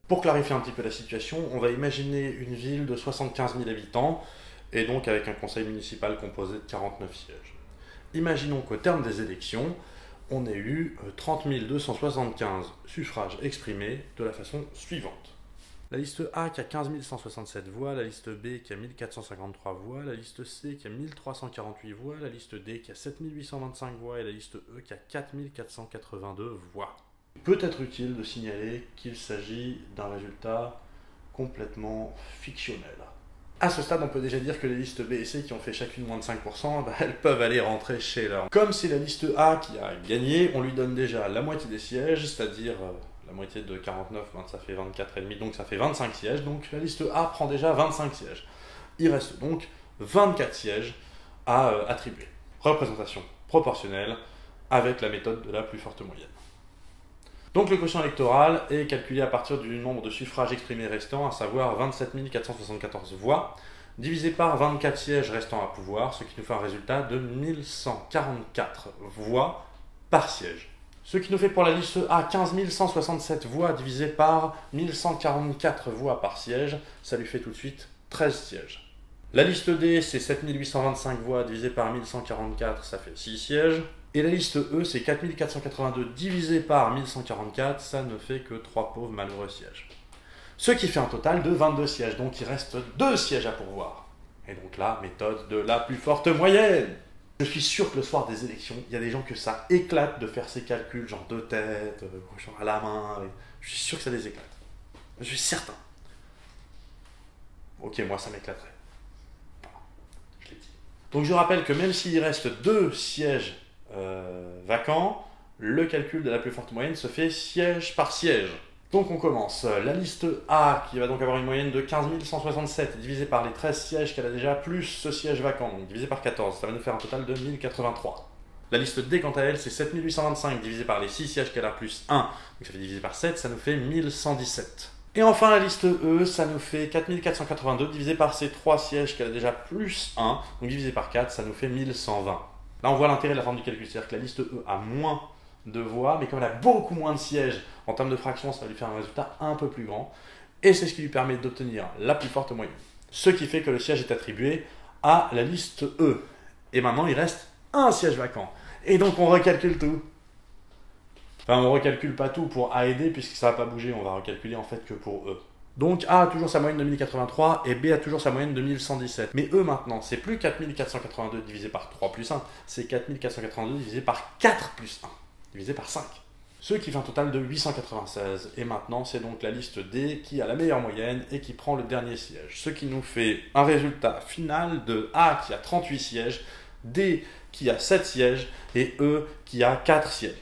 Pour clarifier un petit peu la situation, on va imaginer une ville de 75 000 habitants, et donc avec un conseil municipal composé de 49 sièges. Imaginons qu'au terme des élections, on ait eu 30 275 suffrages exprimés de la façon suivante. La liste A qui a 15 167 voix, la liste B qui a 1453 voix, la liste C qui a 1348 voix, la liste D qui a 7825 voix et la liste E qui a 4482 voix. Il peut être utile de signaler qu'il s'agit d'un résultat complètement fictionnel. À ce stade, on peut déjà dire que les listes B et C qui ont fait chacune moins de 5%, elles peuvent aller rentrer chez leur. Comme c'est la liste A qui a gagné, on lui donne déjà la moitié des sièges, c'est-à-dire la moitié de 49, ça fait 24,5, donc ça fait 25 sièges. Donc la liste A prend déjà 25 sièges. Il reste donc 24 sièges à attribuer. Représentation proportionnelle avec la méthode de la plus forte moyenne. Donc le quotient électoral est calculé à partir du nombre de suffrages exprimés restants, à savoir 27 474 voix, divisé par 24 sièges restants à pouvoir, ce qui nous fait un résultat de 1144 voix par siège. Ce qui nous fait pour la liste A 15 167 voix divisé par 1144 voix par siège, ça lui fait tout de suite 13 sièges. La liste D, c'est 7825 voix divisé par 1144, ça fait 6 sièges. Et la liste E, c'est 4482 divisé par 1144, ça ne fait que 3 pauvres malheureux sièges. Ce qui fait un total de 22 sièges, donc il reste 2 sièges à pourvoir. Et donc là, méthode de la plus forte moyenne. Je suis sûr que le soir des élections, il y a des gens que ça éclate de faire ces calculs, genre de tête, genre à la main. Je suis sûr que ça les éclate. Je suis certain. Ok, moi ça m'éclaterait. Voilà, je l'ai dit. Donc je rappelle que même s'il reste 2 sièges vacants, le calcul de la plus forte moyenne se fait siège par siège. Donc on commence. La liste A, qui va donc avoir une moyenne de 15 167, divisé par les 13 sièges qu'elle a déjà, plus ce siège vacant, donc divisé par 14, ça va nous faire un total de 1083. La liste D, quant à elle, c'est 7825, divisé par les 6 sièges qu'elle a, plus 1, donc ça fait divisé par 7, ça nous fait 1117. Et enfin, la liste E, ça nous fait 4482, divisé par ces 3 sièges qu'elle a déjà, plus 1, donc divisé par 4, ça nous fait 1120. Là, on voit l'intérêt de la forme du calcul, c'est-à-dire que la liste E a moins de voix, mais comme elle a beaucoup moins de sièges, en termes de fractions, ça va lui faire un résultat un peu plus grand, et c'est ce qui lui permet d'obtenir la plus forte moyenne. Ce qui fait que le siège est attribué à la liste E. Et maintenant, il reste un siège vacant. Et donc, on recalcule tout. Enfin, on recalcule pas tout pour A et D, puisque ça va pas bouger, on va recalculer en fait que pour E. Donc A a toujours sa moyenne de 1083 et B a toujours sa moyenne de 1117. Mais E maintenant, c'est plus 4482 divisé par 3 plus 1, c'est 4482 divisé par 4 plus 1, divisé par 5. Ce qui fait un total de 896. Et maintenant, c'est donc la liste D qui a la meilleure moyenne et qui prend le dernier siège. Ce qui nous fait un résultat final de A qui a 38 sièges, D qui a 7 sièges et E qui a 4 sièges.